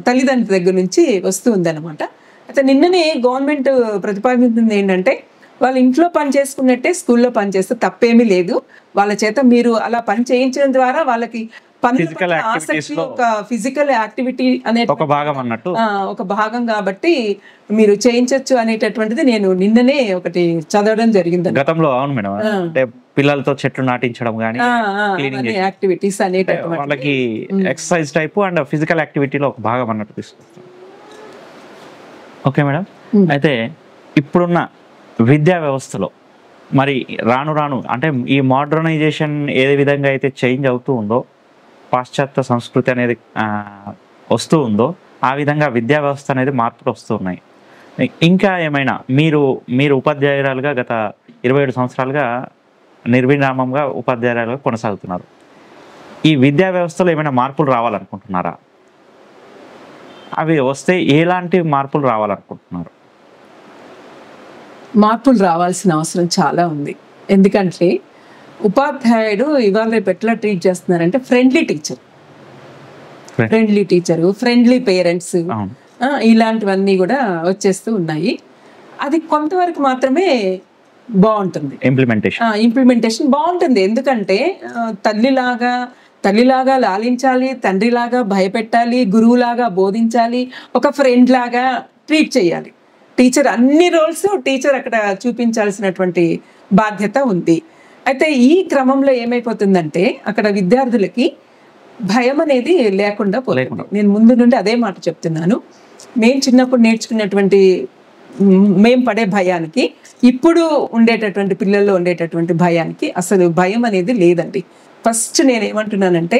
తల్లిదండ్రుల దగ్గర నుంచి వస్తుంది అనమాట. అయితే నిన్ననే గవర్నమెంట్ ప్రతిపాదించింది ఏంటంటే, వాళ్ళు ఇంట్లో పని చేసుకున్నట్టే స్కూల్లో పని చేస్తే తప్పేమీ లేదు, వాళ్ళ చేత మీరు అలా పని చేయించడం ద్వారా వాళ్ళకి ఆసక్తి, ఒక ఫిజికల్ యాక్టివిటీ అనేది ఒక భాగం కాబట్టి మీరు చేయించవచ్చు అనేటటువంటిది నేను నిన్ననే ఒకటి చదవడం జరిగింది. గతంలో అవును మేడం, అంటే పిల్లలతో చెట్లు నాటించడం కానీ యాక్టివిటీస్ అనేటటువంటి వాళ్ళకి ఎక్సర్సైజ్ టైప్ అండ్ ఫిజికల్ యాక్టివిటీలో ఒక భాగం అన్నట్టు తీసుకొస్తాం. ఓకే మేడం, అయితే ఇప్పుడున్న విద్యా వ్యవస్థలో మరి రాను అంటే ఈ మోడర్నైజేషన్ ఏ విధంగా అయితే చేంజ్ అవుతూ ఉందో, పాశ్చాత్య సంస్కృతి అనేది వస్తూ ఉందో, ఆ విధంగా విద్యా వ్యవస్థ అనేది మార్పులు వస్తూ ఉన్నాయి. ఇంకా ఏమైనా మీరు ఉపాధ్యాయురాలుగా గత 27 సంవత్సరాలుగా నిర్విరామంగా ఉపాధ్యాయురాలుగా కొనసాగుతున్నారు. ఈ విద్యా వ్యవస్థలో ఏమైనా మార్పులు రావాలనుకుంటున్నారా? అవి వస్తే ఎలాంటి మార్పులు రావాలనుకుంటున్నారు? మార్పులు రావాల్సిన అవసరం చాలా ఉంది. ఎందుకంటే ఉపాధ్యాయుడు ఇవాళ రేపు ఎట్లా ట్రీట్ చేస్తున్నారంటే ఫ్రెండ్లీ టీచరు, ఫ్రెండ్లీ పేరెంట్స్, ఇలాంటివన్నీ కూడా వచ్చేస్తూ ఉన్నాయి. అది కొంతవరకు మాత్రమే బాగుంటుంది, ఇంప్లిమెంటేషన్ బాగుంటుంది. ఎందుకంటే తల్లిలాగా లాలించాలి, తండ్రిలాగా భయపెట్టాలి, గురువులాగా బోధించాలి, ఒక ఫ్రెండ్ లాగా ట్రీట్ చేయాలి. టీచర్ అన్ని రోల్స్ టీచర్ అక్కడ చూపించాల్సినటువంటి బాధ్యత ఉంది. అయితే ఈ క్రమంలో ఏమైపోతుందంటే అక్కడ విద్యార్థులకి భయం అనేది లేకుండా పోతుంది. నేను ముందు నుండి అదే మాట చెప్తున్నాను. మేము చిన్నప్పుడు నేర్చుకున్నటువంటి మేము పడే భయానికి ఇప్పుడు ఉండేటటువంటి పిల్లల్లో ఉండేటటువంటి భయానికి అసలు భయం అనేది లేదండి. ఫస్ట్ నేను ఏమంటున్నానంటే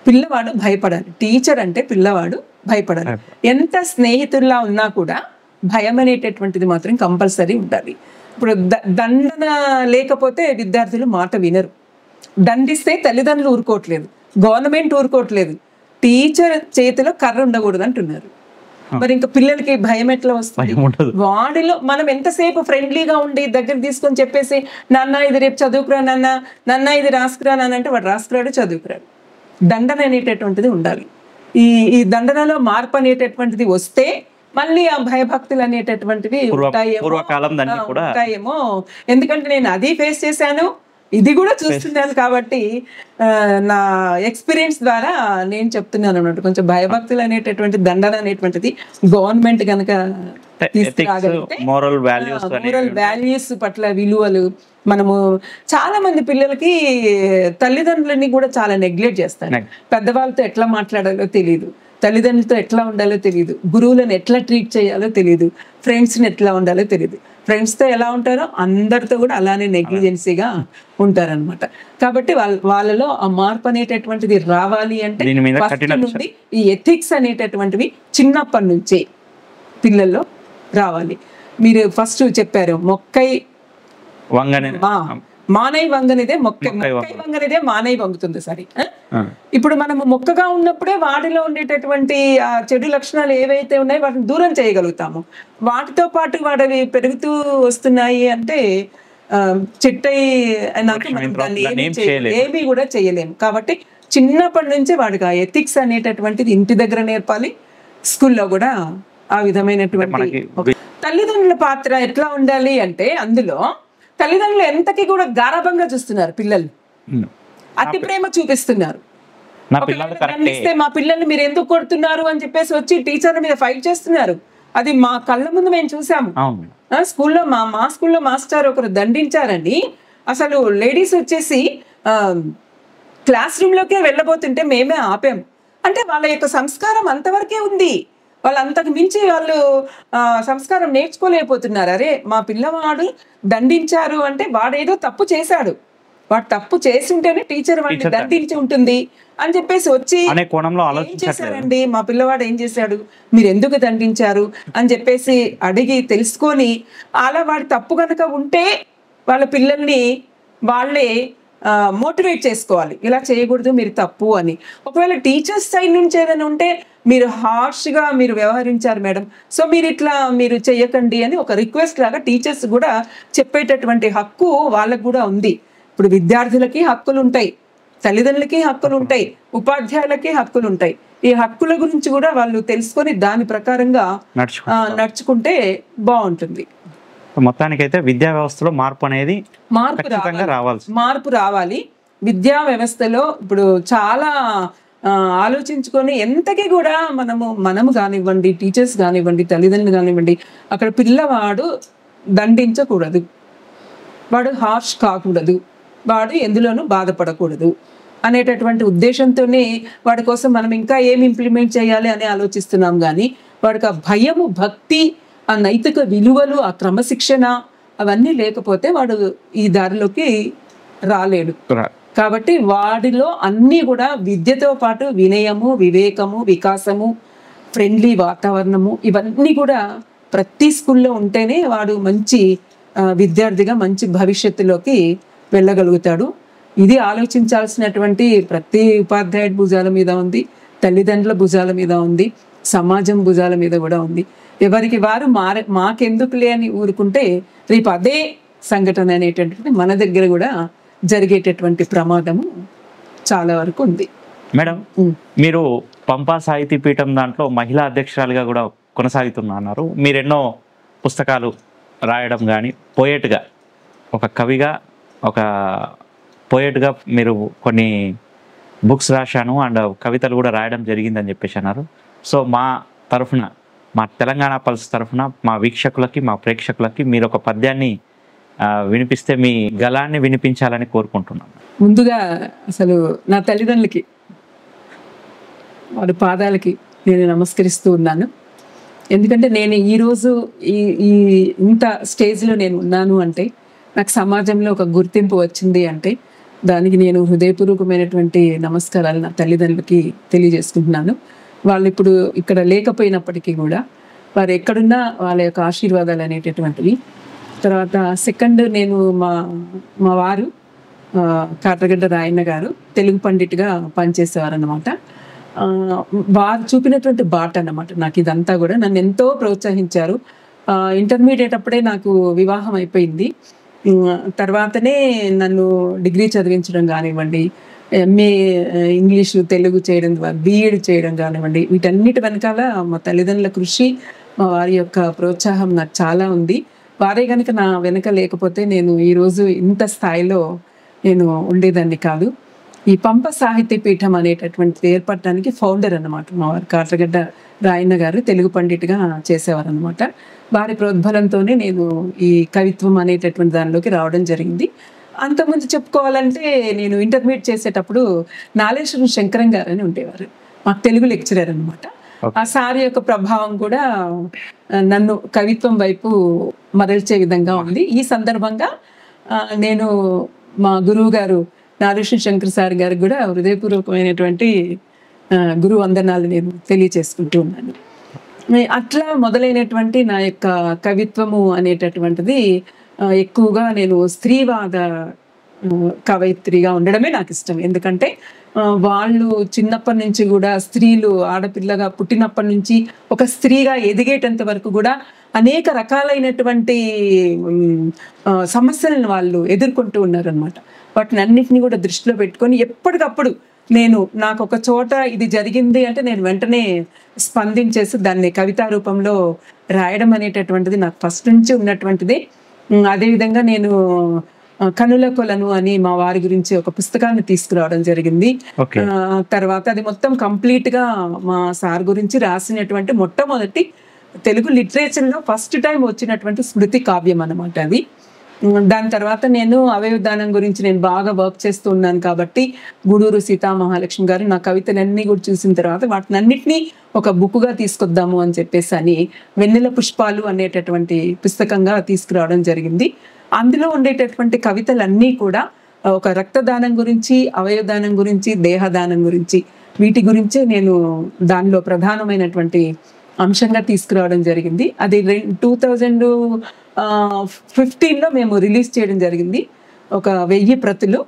పిల్లవాడు భయపడాలి, టీచర్ అంటే పిల్లవాడు భయపడాలి. ఎంత స్నేహితుల్లా ఉన్నా కూడా భయం అనేటటువంటిది మాత్రం కంపల్సరీ ఉండాలి. ఇప్పుడు దండన లేకపోతే విద్యార్థులు మాట వినరు. దండిస్తే తల్లిదండ్రులు ఊరుకోవట్లేదు, గవర్నమెంట్ ఊరుకోవట్లేదు, టీచర్ చేతిలో కర్ర ఉండకూడదు అంటున్నారు. మరి ఇంకా పిల్లలకి భయం ఎట్లా వస్తుంది? వాడిలో మనం ఎంతసేపు ఫ్రెండ్లీగా ఉండి దగ్గర తీసుకొని చెప్పేసి నాన్న ఇది రేపు చదువుకురా, నాన్న ఇది రాసుకురా అంటే వాడు రాసుకురాడు, చదువుకురాడు. దండన అనేటటువంటిది ఉండాలి. ఈ దండనలో మార్పు అనేటటువంటిది వస్తే మళ్ళీ ఆ భయభక్తులు అనేటటువంటివి పూర్వకాలం దాన్ని కూడా ఉంటాయేమో. ఎందుకంటే నేను అది ఫేస్ చేశాను, ఇది కూడా చూస్తున్నాను కాబట్టి నా ఎక్స్పీరియన్స్ ద్వారా నేను చెప్తున్నాను అన్నమాట. కొంచెం భయభక్తులు అనేటటువంటి దండన అనేటువంటిది గవర్నమెంట్ కనుక తీసుకురాగలిగితే మోరల్ వాల్యూస్ పట్ల విలువలు, మనము చాలా మంది పిల్లలకి తల్లిదండ్రులని కూడా చాలా నెగ్లెక్ట్ చేస్తారు. పెద్దవాళ్ళతో ఎట్లా మాట్లాడాలో తెలియదు, తల్లిదండ్రులతో ఎట్లా ఉండాలో తెలియదు, గురువులను ఎట్లా ట్రీట్ చేయాలో తెలియదు, ఫ్రెండ్స్ని ఎట్లా ఉండాలో తెలియదు. ఫ్రెండ్స్తో ఎలా ఉంటారో అందరితో కూడా అలానే నెగ్లిజెన్సీగా ఉంటారనమాట. కాబట్టి వాళ్ళలో ఆ మార్పు అనేటటువంటిది రావాలి అంటే ఫస్ట్ నుండి ఈ ఎథిక్స్ అనేటటువంటివి చిన్నప్పటి నుంచే పిల్లల్లో రావాలి. మీరు ఫస్ట్ చెప్పారు మొక్కై మానై వంగనిదే మొక్కై వంగనిదే మానై వంగుతుంది. సరే, ఇప్పుడు మనము మొక్కగా ఉన్నప్పుడే వాటిలో ఉండేటటువంటి ఆ చెడు లక్షణాలు ఏవైతే ఉన్నాయో వాటిని దూరం చేయగలుగుతాము. వాటితో పాటు వాటివి పెరుగుతూ వస్తున్నాయి అంటే చెట్టై ఏమీ కూడా చేయలేము. కాబట్టి చిన్నప్పటి నుంచే వాడికి ఆ ఎథిక్స్ అనేటటువంటిది ఇంటి దగ్గర నేర్పాలి, స్కూల్లో కూడా ఆ విధమైనటువంటి. తల్లిదండ్రుల పాత్ర ఎట్లా ఉండాలి అంటే అందులో తల్లిదండ్రులు ఎంతకి కూడా గారాభంగా చూస్తున్నారు పిల్లలు, అతి ప్రేమ చూపిస్తున్నారు. దండిస్తే మా పిల్లల్ని మీరు ఎందుకు కొడుతున్నారు అని చెప్పేసి వచ్చి టీచర్ల మీద ఫైట్ చేస్తున్నారు. అది మా కళ్ళ ముందు మేము చూసాము. స్కూల్లో మా స్కూల్లో మాస్టర్ ఒకరు దండించారని అసలు లేడీస్ వచ్చేసి క్లాస్ రూమ్ లోకే వెళ్ళబోతుంటే మేమే ఆపాము. అంటే వాళ్ళ యొక్క సంస్కారం అంతవరకే ఉంది, వాళ్ళు అంతకు మించి వాళ్ళు సంస్కారం నేర్చుకోలేకపోతున్నారు. అరే మా పిల్లవాడు దండించారు అంటే వాడేదో తప్పు చేశాడు, వాడు తప్పు చేసి ఉంటేనే టీచర్ వాడిని దండించి ఉంటుంది అని చెప్పేసి వచ్చి ఏం చేశారండి మా పిల్లవాడు ఏం చేశాడు, మీరు ఎందుకు దండించారు అని చెప్పేసి అడిగి తెలుసుకొని అలా వాడి తప్పు కనుక ఉంటే వాళ్ళ పిల్లల్ని వాళ్ళే మోటివేట్ చేసుకోవాలి, ఇలా చేయకూడదు మీరు తప్పు అని. ఒకవేళ టీచర్స్ సైడ్ నుంచి ఏదైనా ఉంటే మీరు హార్ష్గా మీరు వ్యవహరించారు మేడం, సో మీరు ఇట్లా మీరు చెయ్యకండి అని ఒక రిక్వెస్ట్ లాగా టీచర్స్ కూడా చెప్పేటటువంటి హక్కు వాళ్ళకు కూడా ఉంది. ఇప్పుడు విద్యార్థులకి హక్కులు ఉంటాయి, తల్లిదండ్రులకి హక్కులు ఉంటాయి, ఉపాధ్యాయులకి హక్కులు ఉంటాయి. ఈ హక్కుల గురించి కూడా వాళ్ళు తెలుసుకొని దాని ప్రకారంగా నడుచుకుంటే బాగుంటుంది. మొత్తానికైతే విద్యా వ్యవస్థలో మార్పు రావాలి. విద్యా వ్యవస్థలో ఇప్పుడు చాలా ఆలోచించుకొని ఎంతకి కూడా మనము కానివ్వండి, టీచర్స్ కానివ్వండి, తల్లిదండ్రులు కానివ్వండి, అక్కడ పిల్లవాడు దండించకూడదు, వాడు హార్ష్ కాకూడదు, వాడు ఎందులోనూ బాధపడకూడదు అనేటటువంటి ఉద్దేశంతోనే వాడి కోసం మనం ఇంకా ఏమి ఇంప్లిమెంట్ చేయాలి అని ఆలోచిస్తున్నాం. కానీ వాడికి ఆ భయము, భక్తి, ఆ నైతిక విలువలు, ఆ క్రమశిక్షణ అవన్నీ లేకపోతే వాడు ఈ దారిలోకి రాలేడు. కాబట్టి వాడిలో అన్నీ కూడా విద్యతో పాటు వినయము, వివేకము, వికాసము, ఫ్రెండ్లీ వాతావరణము ఇవన్నీ కూడా ప్రతి స్కూల్లో ఉంటేనే వాడు మంచి విద్యార్థిగా మంచి భవిష్యత్తులోకి వెళ్ళగలుగుతాడు. ఇది ఆలోచించాల్సినటువంటి ప్రతి ఉపాధ్యాయుడి భుజాల మీద ఉంది, తల్లిదండ్రుల భుజాల మీద ఉంది, సమాజం భుజాల మీద కూడా ఉంది. ఎవరికి వారు మాకెందుకులే అని ఊరుకుంటే రేపు అదే సంఘటన అనేటటువంటి మన దగ్గర కూడా జరిగేటటువంటి ప్రమాదము చాలా వరకు ఉంది. మేడం, మీరు పంపా సాహితీ పీఠం దాంట్లో మహిళా అధ్యక్షురాలుగా కూడా కొనసాగుతున్నారు. మీరు ఎన్నో పుస్తకాలు రాయడం కానీ, పోయెట్గా, ఒక కవిగా, ఒక పోయెట్గా మీరు కొన్ని బుక్స్ రాశాను అండ్ కవితలు కూడా రాయడం జరిగిందని చెప్పేసి అన్నారు. సో మా తరఫున, మా తెలంగాణ పల్స్ తరఫున మా వీక్షకులకి, మా ప్రేక్షకులకి మీరు ఒక పద్యాన్ని వినిపిస్తే మీ గలాన్ని వినిపించాలని కోరుకుంటున్నాను. ముందుగా అసలు నా తల్లిదండ్రులకి, వారి పాదాలకి నేను నమస్కరిస్తూ ఉన్నాను. ఎందుకంటే నేను ఈరోజు ఈ ఇంత స్టేజ్లో నేను ఉన్నాను అంటే, నాకు సమాజంలో ఒక గుర్తింపు వచ్చింది అంటే దానికి నేను హృదయపూర్వకమైనటువంటి నమస్కారాలు నా తల్లిదండ్రులకి తెలియజేసుకుంటున్నాను. వాళ్ళు ఇప్పుడు ఇక్కడ లేకపోయినప్పటికీ కూడా వారు ఎక్కడున్నా వాళ్ళ యొక్క ఆశీర్వాదాలు అనేటటువంటివి. తర్వాత సెకండ్, నేను మా వారు కాట్రగడ్డ రాయన్న గారు తెలుగు పండిట్గా పనిచేసేవారు అన్నమాట. వారు చూపినటువంటి బాట అన్నమాట నాకు ఇదంతా కూడా. నన్ను ఎంతో ప్రోత్సహించారు. ఇంటర్మీడియట్ అప్పుడే నాకు వివాహం అయిపోయింది. తర్వాతనే నన్ను డిగ్రీ చదివించడం కానివ్వండి, ఎంఏ ఇంగ్లీషు తెలుగు చేయడం, బీఎడ్ చేయడం కానివ్వండి, వీటన్నిటి వెనకాల మా తల్లిదండ్రుల కృషి, మా వారి యొక్క ప్రోత్సాహం నాకు చాలా ఉంది. వారే కనుక నా వెనక లేకపోతే నేను ఈరోజు ఇంత స్థాయిలో నేను ఉండేదాన్ని కాదు. ఈ పంప సాహిత్య పీఠం అనేటటువంటిది ఏర్పడటానికి ఫౌండర్ అన్నమాట మా వారు. కాట్రగడ్డ రాయన్న గారు తెలుగు పండిట్గా చేసేవారు అనమాట. వారి ప్రోద్బలంతోనే నేను ఈ కవిత్వం అనేటటువంటి దానిలోకి రావడం జరిగింది. అంతకుముందు చెప్పుకోవాలంటే నేను ఇంటర్మీడియట్ చేసేటప్పుడు నాలేశ్వరం శంకరం గారు అని ఉండేవారు, మాకు తెలుగు లెక్చరర్ అనమాట. ఆ సార్ యొక్క ప్రభావం కూడా నన్ను కవిత్వం వైపు మరల్చే విధంగా ఉంది. ఈ సందర్భంగా నేను మా గురువు గారు నాలేశ్వరం శంకర్ సార్ గారికి కూడా హృదయపూర్వకమైనటువంటి గురువు వందనాలు నేను తెలియచేసుకుంటూ ఉన్నాను. అట్లా మొదలైనటువంటి నా యొక్క కవిత్వము అనేటటువంటిది ఎక్కువగా నేను స్త్రీవాద కవయిత్రిగా ఉండడమే నాకు ఇష్టం. ఎందుకంటే వాళ్ళు చిన్నప్పటి నుంచి కూడా స్త్రీలు ఆడపిల్లగా పుట్టినప్పటి నుంచి ఒక స్త్రీగా ఎదిగేటంత వరకు కూడా అనేక రకాలైనటువంటి సమస్యలను వాళ్ళు ఎదుర్కొంటూ ఉన్నారనమాట. వాటిని అన్నింటినీ కూడా దృష్టిలో పెట్టుకొని ఎప్పటికప్పుడు నాకు ఒక చోట ఇది జరిగింది అంటే నేను వెంటనే స్పందించేసి దాన్ని కవితా రూపంలో రాయడం అనేటటువంటిది నాకు ఫస్ట్ నుంచి ఉన్నటువంటిది. అదేవిధంగా నేను కనుల కొలను అని మా వారి గురించి ఒక పుస్తకాన్ని తీసుకురావడం జరిగింది. తర్వాత అది మొత్తం కంప్లీట్గా మా సార్ గురించి రాసినటువంటి మొట్టమొదటి తెలుగు లిటరేచర్లో ఫస్ట్ టైం వచ్చినటువంటి స్మృతి కావ్యం అన్నమాట అది. దాని తర్వాత నేను అవయవదానం గురించి నేను బాగా వర్క్ చేస్తూ ఉన్నాను కాబట్టి గూడూరు సీతామహాలక్ష్మి గారు నా కవితలన్నీ కూడా చూసిన తర్వాత వాటిని అన్నిటినీ ఒక బుక్గా తీసుకొద్దాము అని చెప్పేసి అని వెన్నెల పుష్పాలు అనేటటువంటి పుస్తకంగా తీసుకురావడం జరిగింది. అందులో ఉండేటటువంటి కవితలన్నీ కూడా ఒక రక్తదానం గురించి, అవయవదానం గురించి, దేహదానం గురించి, వీటి గురించే నేను దానిలో ప్రధానమైనటువంటి అంశంగా తీసుకురావడం జరిగింది. అది 2015లో మేము రిలీజ్ చేయడం జరిగింది, ఒక 1000 ప్రతులు.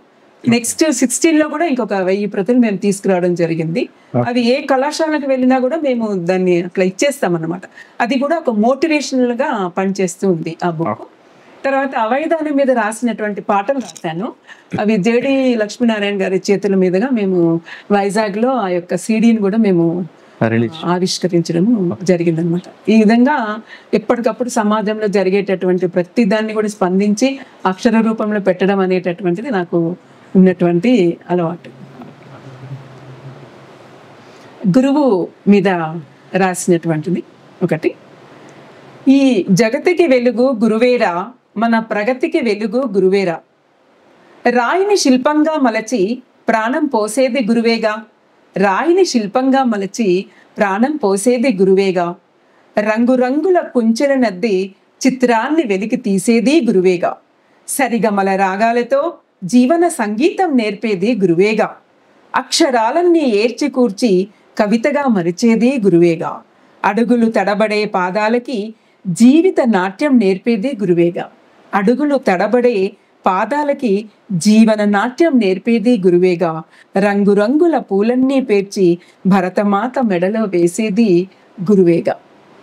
నెక్స్ట్ 16లో కూడా ఇంకొక 1000 ప్రతులు మేము తీసుకురావడం జరిగింది. అవి ఏ కళాశాలకు వెళ్ళినా కూడా మేము దాన్ని అట్లా ఇచ్చేస్తామన్నమాట. అది కూడా ఒక మోటివేషనల్గా పనిచేస్తూ ఉంది ఆ బుక్. తర్వాత అవయదానం మీద రాసినటువంటి పాటలు రాశాను. అవి జేడి లక్ష్మీనారాయణ గారి చేతుల మీదుగా మేము వైజాగ్లో ఆ యొక్క సీడీని కూడా మేము ఆవిష్కరించడం జరిగిందనమాట. ఈ విధంగా ఎప్పటికప్పుడు సమాజంలో జరిగేటటువంటి ప్రతి దాన్ని కూడా స్పందించి అక్షర రూపంలో పెట్టడం అనేటటువంటిది నాకు ఉన్నటువంటి అలవాటు. గురువు మీద రాసినటువంటిది ఒకటి. ఈ జగతికి వెలుగు గురువేరా, మన ప్రగతికి వెలుగు గురువేరా, రాయిని శిల్పంగా మలచి ప్రాణం పోసేది గురువేగా, రాయిని శిల్పంగా మలచి ప్రాణం పోసేది గురువేగా, రంగురంగుల కుంచెల నద్ది చిత్రాన్ని వెలికి తీసేది గురువేగా, సరిగమల రాగాలతో జీవన సంగీతం నేర్పేది గురువేగా, అక్షరాలన్నీ ఏర్చి కూర్చి కవితగా మరిచేది గురువేగా, అడుగులు తడబడే పాదాలకి జీవిత నాట్యం నేర్పేది గురువేగా, అడుగులు తడబడే పాదాలకి జీవన నాట్యం నేర్పేది గురువేగా, రంగురంగుల పూలన్నీ పేర్చి భరతమాత మెడలో వేసేది గురువేగా.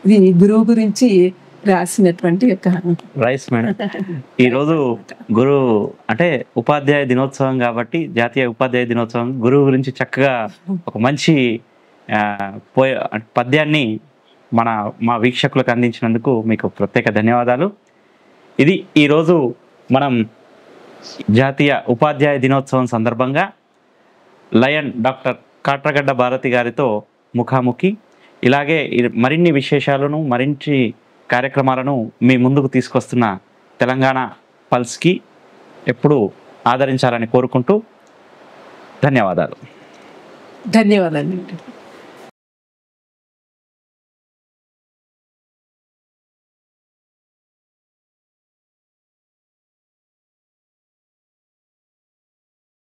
ఇది గురువు గురించి రాసినటువంటి ఒక రైస్ మేడం. ఈరోజు గురువు అంటే ఉపాధ్యాయ దినోత్సవం కాబట్టి, జాతీయ ఉపాధ్యాయ దినోత్సవం, గురువు గురించి చక్కగా ఒక మంచి పద్యాన్ని మా వీక్షకులకు అందించినందుకు మీకు ప్రత్యేక ధన్యవాదాలు. ఇది ఈరోజు మనం జాతీయ ఉపాధ్యాయ దినోత్సవం సందర్భంగా లయన్ డాక్టర్ కాట్రగడ్డ భారతి గారితో ముఖాముఖి. ఇలాగే మరిన్ని విశేషాలను, మరిన్ని కార్యక్రమాలను మీ ముందుకు తీసుకొస్తున్న తెలంగాణ పల్స్కి ఎప్పుడూ ఆదరించాలని కోరుకుంటూ ధన్యవాదాలు. ధన్యవాదాలు.